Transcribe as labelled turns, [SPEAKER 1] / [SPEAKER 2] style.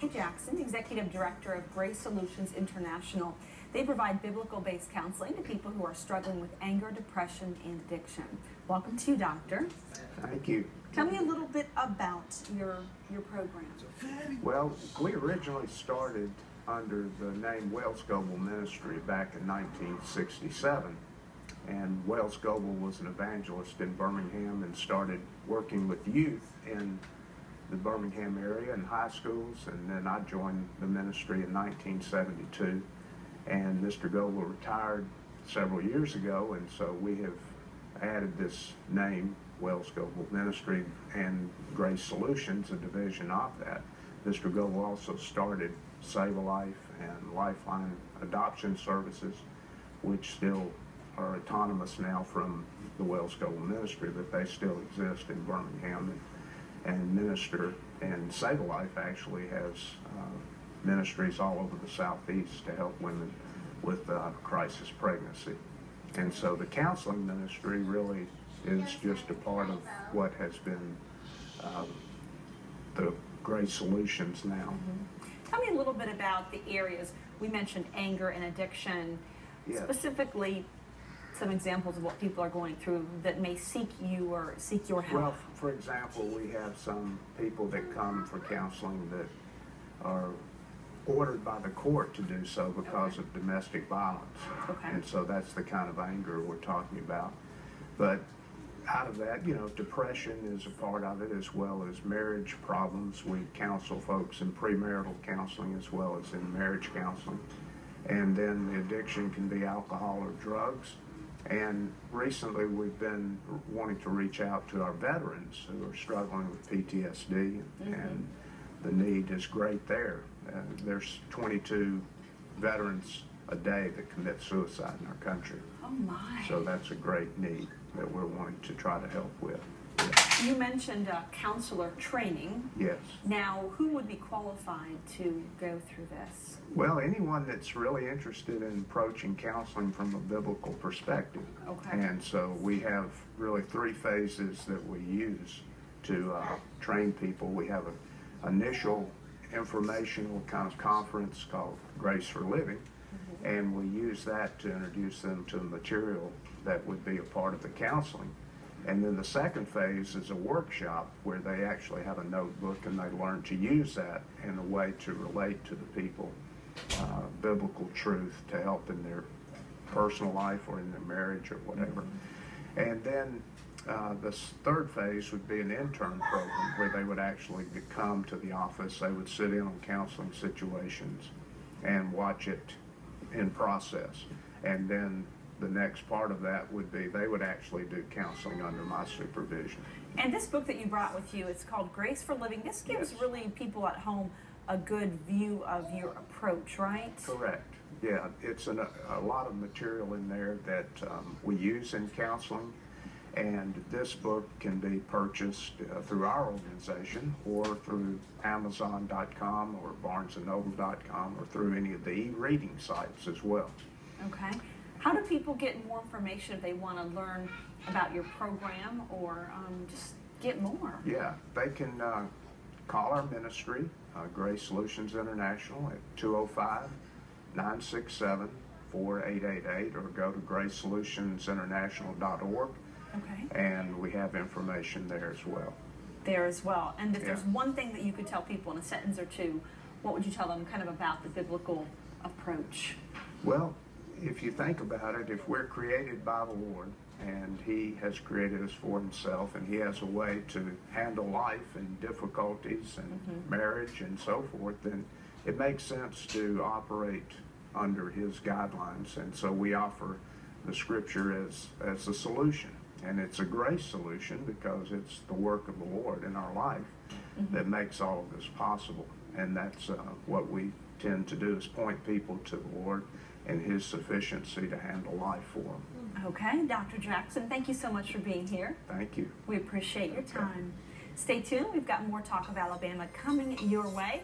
[SPEAKER 1] Jackson, Executive Director of Grace Solutions International. They provide biblical-based counseling to people who are struggling with anger, depression, and addiction. Welcome to you, Doctor.
[SPEAKER 2] Thank you.
[SPEAKER 1] Tell me a little bit about your program.
[SPEAKER 2] Well, we originally started under the name Wells Goebel Ministry back in 1967. And Wells Goebel was an evangelist in Birmingham and started working with youth in the Birmingham area in high schools, and then I joined the ministry in 1972. And Mr. Goebel retired several years ago, and so we have added this name, Wells Goebel Ministry, and Grace Solutions, a division of that. Mr. Goebel also started Save a Life and Lifeline Adoption Services, which still are autonomous now from the Wells Goebel Ministry, but they still exist in Birmingham and minister. And Save a Life actually has ministries all over the Southeast to help women with crisis pregnancy. And so the counseling ministry really is just a part of what has been the Grace Solutions now.
[SPEAKER 1] Mm-hmm. Tell me a little bit about the areas. We mentioned anger and addiction.
[SPEAKER 2] Yeah.
[SPEAKER 1] Specifically, some examples of what people are going through that may seek you or seek your help.
[SPEAKER 2] Well, for example, we have some people that come for counseling that are ordered by the court to do so because of domestic violence.
[SPEAKER 1] Okay.
[SPEAKER 2] And so that's the kind of anger we're talking about. But out of that, you know, depression is a part of it, as well as marriage problems. We counsel folks in premarital counseling as well as in marriage counseling. And then the addiction can be alcohol or drugs. And recently we've been wanting to reach out to our veterans who are struggling with PTSD, and the need is great there. There's 22 veterans a day that commit suicide in our country.
[SPEAKER 1] Oh my.
[SPEAKER 2] So that's a great need that we're wanting to try to help with.
[SPEAKER 1] You mentioned counselor training.
[SPEAKER 2] Yes.
[SPEAKER 1] Now, who would be qualified to go through this?
[SPEAKER 2] Well, anyone that's really interested in approaching counseling from a biblical perspective.
[SPEAKER 1] Okay.
[SPEAKER 2] And so we have really three phases that we use to train people. We have an initial informational kind of conference called Grace for Living, and we use that to introduce them to the material that would be a part of the counseling. And then the second phase is a workshop where they actually have a notebook and they learn to use that in a way to relate to the people biblical truth to help in their personal life or in their marriage or whatever. And then the third phase would be an intern program where they would actually come to the office. They would sit in on counseling situations and watch it in process. And then the next part of that would be they would actually do counseling under my supervision.
[SPEAKER 1] And this book that you brought with you, it's called Grace for Living. This gives really people at home a good view of your approach, right?
[SPEAKER 2] Correct. Yeah, it's a lot of material in there that we use in counseling. And this book can be purchased through our organization or through Amazon.com or BarnesandNoble.com or through any of the e-reading sites as well.
[SPEAKER 1] Okay. How do people get more information if they want to learn about your program or just get more?
[SPEAKER 2] Yeah, they can call our ministry, Grace Solutions International, at 205-967-4888 or go to gracesolutionsinternational.org.
[SPEAKER 1] Okay.
[SPEAKER 2] And we have information there as well.
[SPEAKER 1] There as well. And if there's one thing that you could tell people in a sentence or two, what would you tell them kind of about the biblical approach?
[SPEAKER 2] Well, if you think about it, if we're created by the Lord and He has created us for Himself and He has a way to handle life and difficulties and marriage and so forth, then it makes sense to operate under His guidelines. And so we offer the Scripture as a solution. And it's a grace solution because it's the work of the Lord in our life that makes all of this possible. And that's what we tend to do, is point people to the Lord and His sufficiency to handle life for them.
[SPEAKER 1] Okay, Dr. Jackson, thank you so much for being here.
[SPEAKER 2] Thank you.
[SPEAKER 1] We appreciate your time. Stay tuned. We've got more Talk of Alabama coming your way.